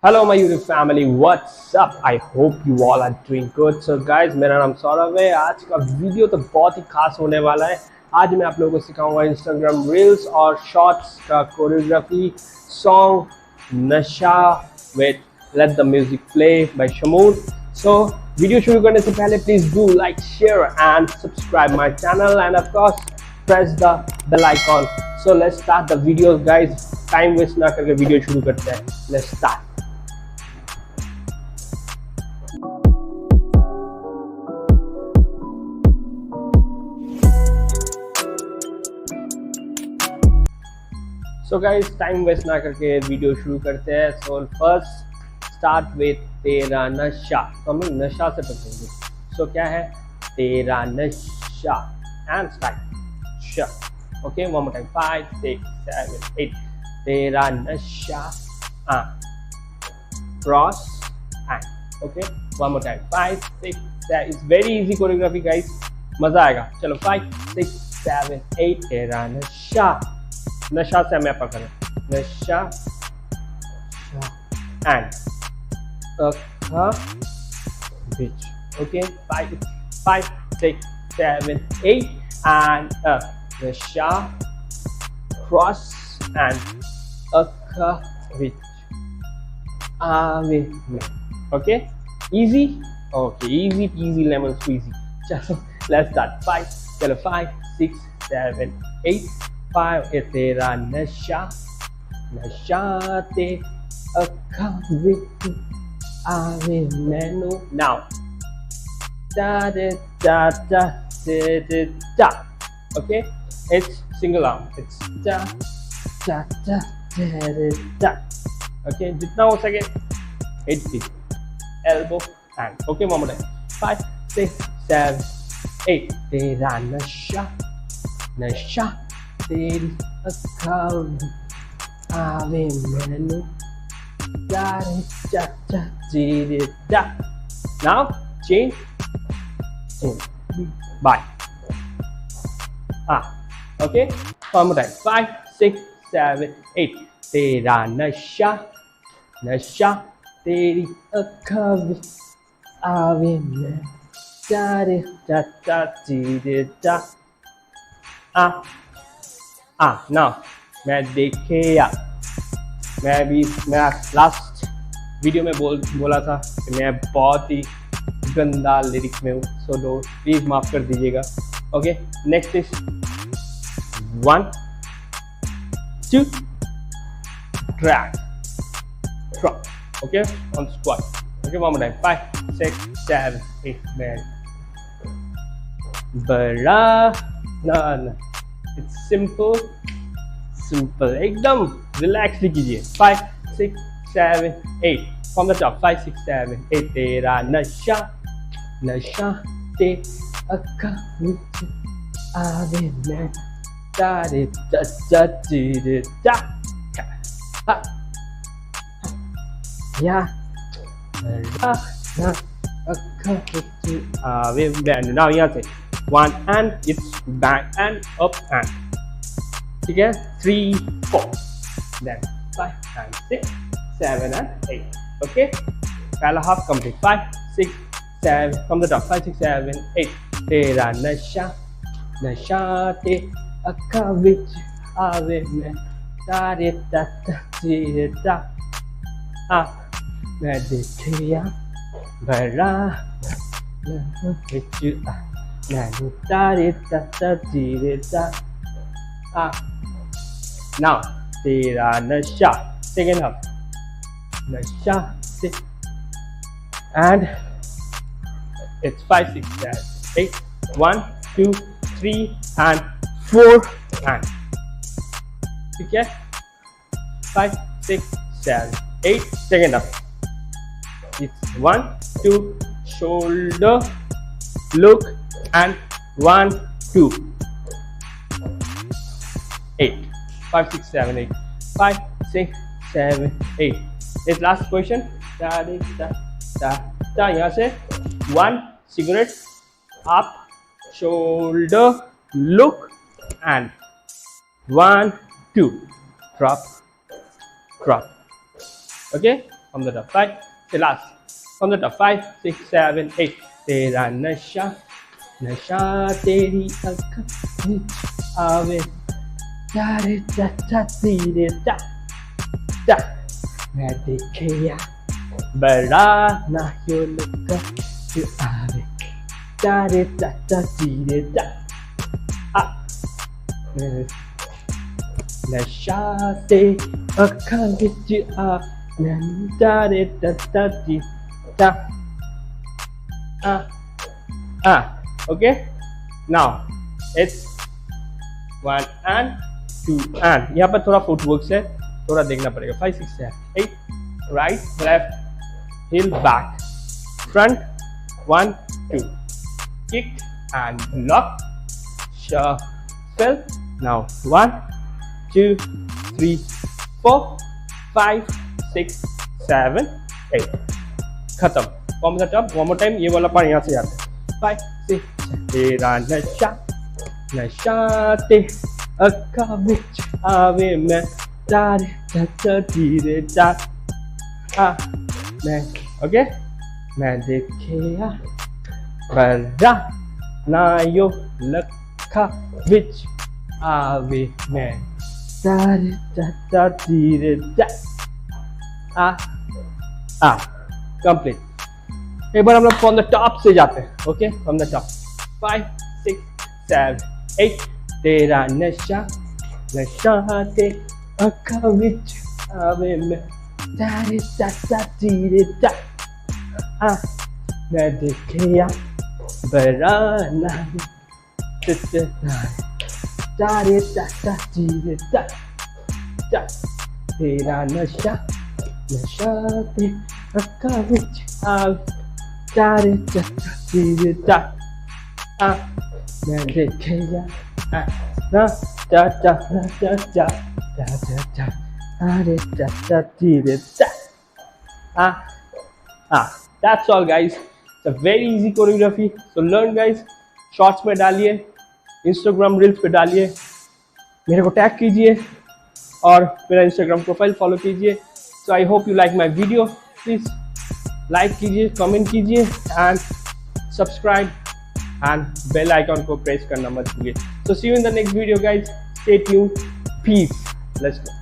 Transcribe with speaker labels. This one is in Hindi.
Speaker 1: Hello my YouTube family, what's up? I hope you all are doing good. So guys, मेरा नाम सौरभ है। आज का वीडियो तो बहुत ही खास होने वाला है। आज मैं आप लोगों को सिखाऊंगा इंस्टाग्राम रील्स और शॉर्ट्स का choreography song Nasha with let the music play by Shamur. So video शुरू करने से पहले please do like, share and subscribe my channel and of course press the bell icon. So let's start the video guys. Time waste ना करके वीडियो शुरू करते हैं। Let's start. So guys, time waste ना करके वीडियो शुरू करते हैं। सो फर्स्ट स्टार्ट विथ तेरा नशा। तो हम लोग नशा से पढ़ेंगे। सो क्या है? तेरा नशा and start. Okay, one more time, 5 6 7 8। तेरा नशा cross and. Okay, one more time, 5 6 7। It's very easy choreography guys, मजा आएगा। चलो 5 6 7 8। तेरा नशा, नशा से मैं पकड़ नशा एंड बीच। ओके, 5 6 7 8 एंड नशा क्रॉस एंड बीच आवे। Okay, easy. Okay, easy peasy lemon squeezy. चलो लेट्स स्टार्ट। 5 चलो 5 6 7 8 5। तेरा नशा, नशा ते अखा विच आवे मैनू। Now da da da da da da da. Okay, it's single arm. It's da da da da da da. Okay, जितना हो सके hit the elbow and okay, one more time. 5 6 7 8। तेरा नशा, नशा तेरी अखां आवे मैनू दारे चाचा जीरे दा। Now change bye okay, one more time, 5 6 7 8। तेरा नशा, नशा तेरी अखां विच आवे मैं दारे चाचा जीरे दा। नाउ मैं देखे या मैं लास्ट वीडियो में बोला था कि मैं बहुत ही गंदा लिरिक्स में हूँ। सो दो प्लीज माफ कर दीजिएगा। Okay, next is 1 2 drag drop. Okay, on squat. Okay, one more time, 5 6 7 8 man बड़ा ना। इट्स सिंपल, सिंपल एकदम। रिलैक्स भी कीजिए। 5 6 7 8 फ्रॉम द टॉप। 5 6 7 8। तेरा नशा, नशा ते अखा विच आवे मैं तारे चाचा जीरे दा। या ना अखा विच आवे मैं। नाउ यहाँ से 1 and it's back and up and, ठीक है, 3 4 then 5 and 6 7 and 8। okay, पहला half complete। 5 6 7 from the top। 5 6 7 8। तेरा नशा, नशा ते अखा विच आवे मैं तारे ताता जीरे दा। मैं देखिया बड़ा विच मैनू तारे ताता जीरे दा। नाउ तेरा नशा, सेकेंड हाफ, नशा से and it's 5 6 7 8 1 2 3 and 4 and, ठीक है, 5 6 7 8। Second half, it's 1 2 shoulder look and 1 2 8 5 6 7 8 5 6 7 8। इस लास्ट क्वेश्चन यहाँ से 1 cigarette up shoulder look and 1 2 drop drop। okay, from the top 5 say last from the top 5 6 7 8 तेरा नशा नशा तेरी आँखों विच आवे तारे चा चा तीरे चा चा मैं देखिया बड़ा ना यो लगा तू आवे तारे चा चा तीरे चा आ नशा ते आँखों विच आ तारे चा चा ती चा okay now it's 1 and 2 and यहाँ पर थोड़ा फुटवर्क है थोड़ा देखना पड़ेगा 5 6 7 8 right left heel back front 1 2 kick and lock shuffle now 1 2 3 4 5 6 7 8 खत्म from the top one more time ये वाला पार्ट यहाँ से जाता है 5 6 तेरा नशा नशा ते आँखों विच आवे मैं तारे चा धीरे चा मैं ओके मैं देखिया बड़ा ना यो लखा विच आवे मैं तारे चा धीरे चा कंप्लीट एक बार हम लोग फ्रॉम द टॉप से जाते हैं ओके फ्रॉम द टॉप 5 6 7 8 तेरा नशा नशा ते आँखों विच आवे मैं तारे चा चा धीरे चा मैं देखिया बड़ा ना तारे चा चा धीरे चा चा तेरा नशा नशा ते आँखों विच आवे तारे चा चा धीरे चा मैं देखिया ना चा चा चा चा चा चा चा तारे चा चा धीरे चा that's all guys, it's a very easy choreography, so learn guys. Shorts में डालिए, इंस्टाग्राम रील्स पे डालिए, मेरे को टैग कीजिए और मेरा इंस्टाग्राम प्रोफाइल फॉलो कीजिए. So I hope you like my video. Please like कीजिए, कमेंट कीजिए and subscribe and bell icon को प्रेस करना मत भूलिए. So see you in the next video guys. Stay tuned. Peace. Let's go.